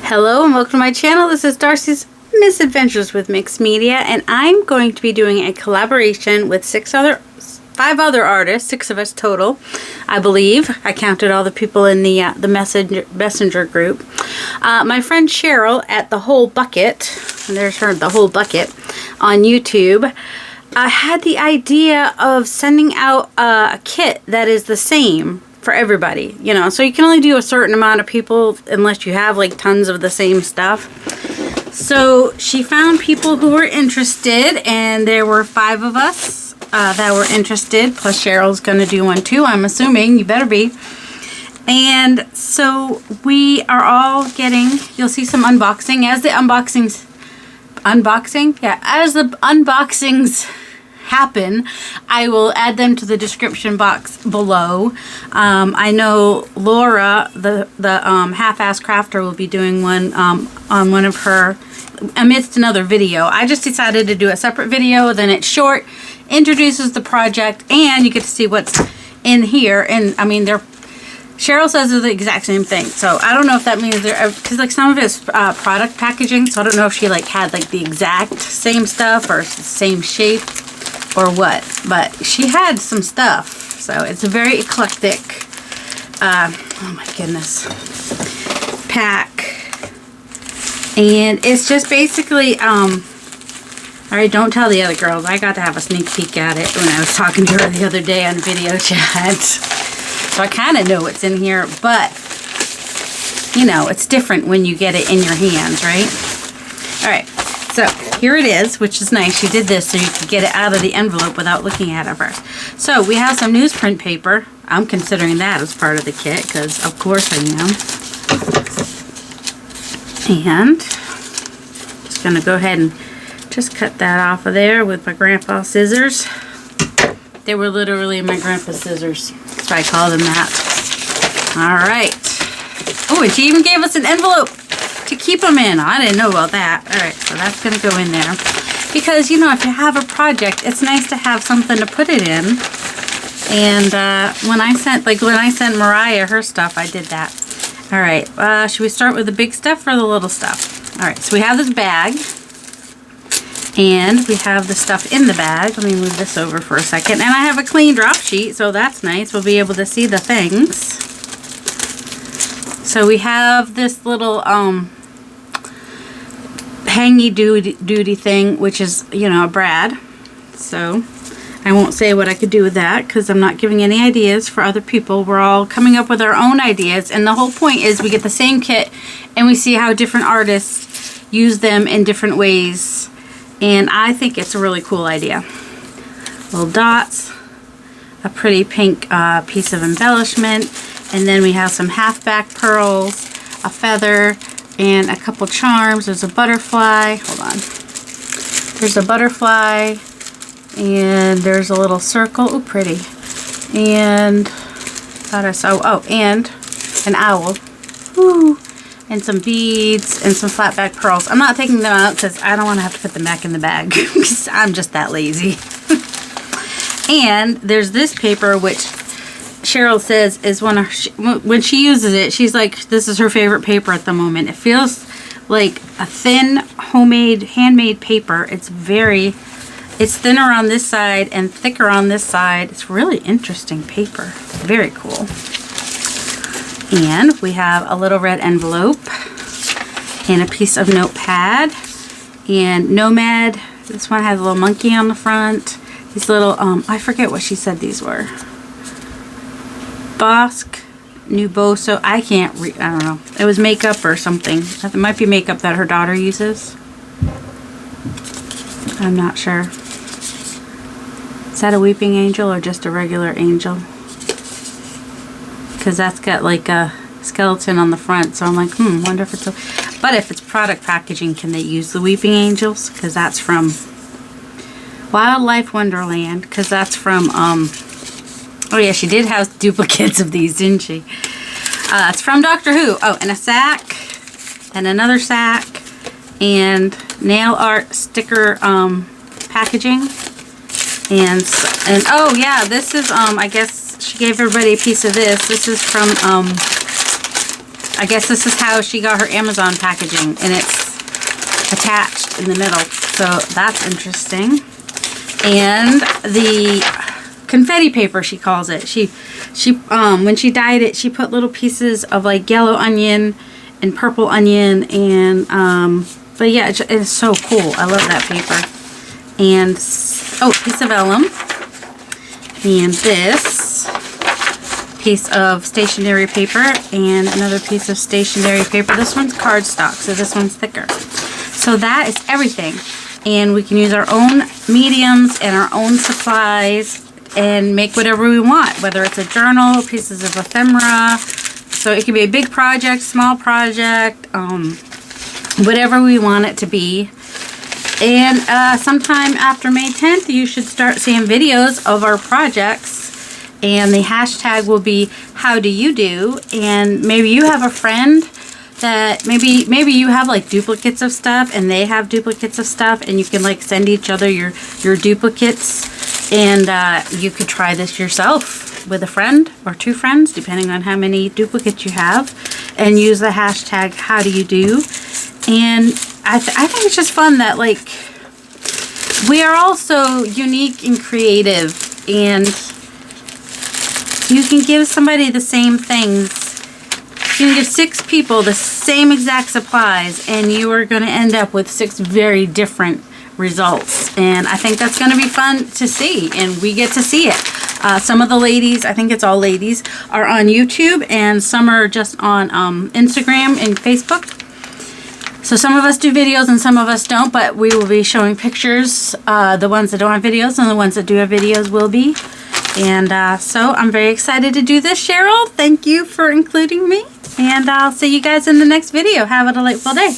Hello and welcome to my channel. This is Darcy's Misadventures with Mixed Media, and I'm going to be doing a collaboration with five other artists, 6 of us total, I believe. I counted all the people in the messenger group. My friend Sharyl at The Whole Bucket, and there's her, The Whole Bucket, on YouTube, had the idea of sending out a kit that is the same for everybody, you know, so you can only do a certain amount of people unless you have like tons of the same stuff. So she found people who were interested, and there were 5 of us that were interested, plus Sharyl's going to do one too, I'm assuming. You better be. And so we are all getting, you'll see some unboxing as the unboxings happen. I will add them to the description box below. I know Laura, the half-ass crafter, will be doing one on one of her amidst another video. I just decided to do a separate video. Then it's short, introduces the project, and you get to see what's in here. And I mean, Sharyl says they're the exact same thing, so I don't know if that means they're, because like some of it's product packaging, so I don't know if she like had like the exact same stuff or the same shape or what, but she had some stuff, so it's a very eclectic oh my goodness, pack. And it's just basically alright, don't tell the other girls, I got to have a sneak peek at it when I was talking to her the other day on video chat, so I kind of know what's in here, but you know, it's different when you get it in your hands, right? Alright, so here it is, which is nice. She did this so you could get it out of the envelope without looking at it first. So we have some newsprint paper. I'm considering that as part of the kit because of course I am. And just going to go ahead and just cut that off of there with my grandpa's scissors. They were literally my grandpa's scissors, so I call them that. Alright. Oh, and she even gave us an envelope to keep them in. I didn't know about that. Alright, so that's going to go in there. Because, you know, if you have a project, it's nice to have something to put it in. And when I sent Mariah her stuff, I did that. Alright, should we start with the big stuff or the little stuff? Alright, so we have this bag. And we have the stuff in the bag. Let me move this over for a second. And I have a clean drop sheet, so that's nice. We'll be able to see the things. So we have this little hangy duty thing, which is, you know, a brad. So I won't say what I could do with that because I'm not giving any ideas for other people. We're all coming up with our own ideas, and the whole point is we get the same kit and we see how different artists use them in different ways, and I think it's a really cool idea. Little dots, a pretty pink piece of embellishment, and then we have some half-back pearls, a feather, and a couple charms. There's a butterfly. Hold on. There's a butterfly, and there's a little circle. Oh, pretty. And thought I saw. Oh, and an owl. Woo. And some beads and some flat back pearls. I'm not taking them out because I don't want to have to put them back in the bag because I'm just that lazy. And there's this paper, which Sharyl says is one of when she uses it, she's like, this is her favorite paper at the moment. It feels like a thin handmade paper. It's thinner on this side and thicker on this side. It's really interesting paper. It's very cool. And we have a little red envelope and a piece of notepad and Nomad. This one has a little monkey on the front. These little I forget what she said these were. Bosque Nuboso. I can't read. I don't know. It was makeup or something. It might be makeup that her daughter uses. I'm not sure. Is that a weeping angel or just a regular angel? Because that's got like a skeleton on the front. So I'm like, wonder if it's a... But if it's product packaging, can they use the weeping angels? Because that's from Wildlife Wonderland. Because that's from... Oh yeah, she did have duplicates of these, didn't she? It's from Doctor Who. Oh, and a sack, and another sack, and nail art sticker packaging, and oh yeah, this is I guess she gave everybody a piece of this. This is from I guess this is how she got her Amazon packaging, and it's attached in the middle. So that's interesting. And the confetti paper, she calls it. She when she dyed it, she put little pieces of like yellow onion and purple onion, and but yeah, it's so cool. I love that paper. And oh, piece of vellum, and this piece of stationery paper, and another piece of stationery paper. This one's cardstock, so this one's thicker. So that is everything, and we can use our own mediums and our own supplies and make whatever we want, whether it's a journal, pieces of ephemera. So it can be a big project, small project, whatever we want it to be. And sometime after May 10th, you should start seeing videos of our projects. And the hashtag will be HowDoYouDo. And maybe you have a friend that maybe you have like duplicates of stuff, and they have duplicates of stuff, and you can like send each other your duplicates. And you could try this yourself with a friend or two friends, depending on how many duplicates you have, and use the hashtag HowDoYouDo. And I think it's just fun that like we are all so unique and creative, and you can give somebody the same things. You can give 6 people the same exact supplies, and you are going to end up with 6 very different results. And I think that's going to be fun to see, and we get to see it. Some of the ladies, I think it's all ladies, are on YouTube, and some are just on Instagram and Facebook. So some of us do videos and some of us don't, but we will be showing pictures. The ones that don't have videos and the ones that do have videos will be. And so I'm very excited to do this, Cheryl. Thank you for including me. And I'll see you guys in the next video. Have a delightful day.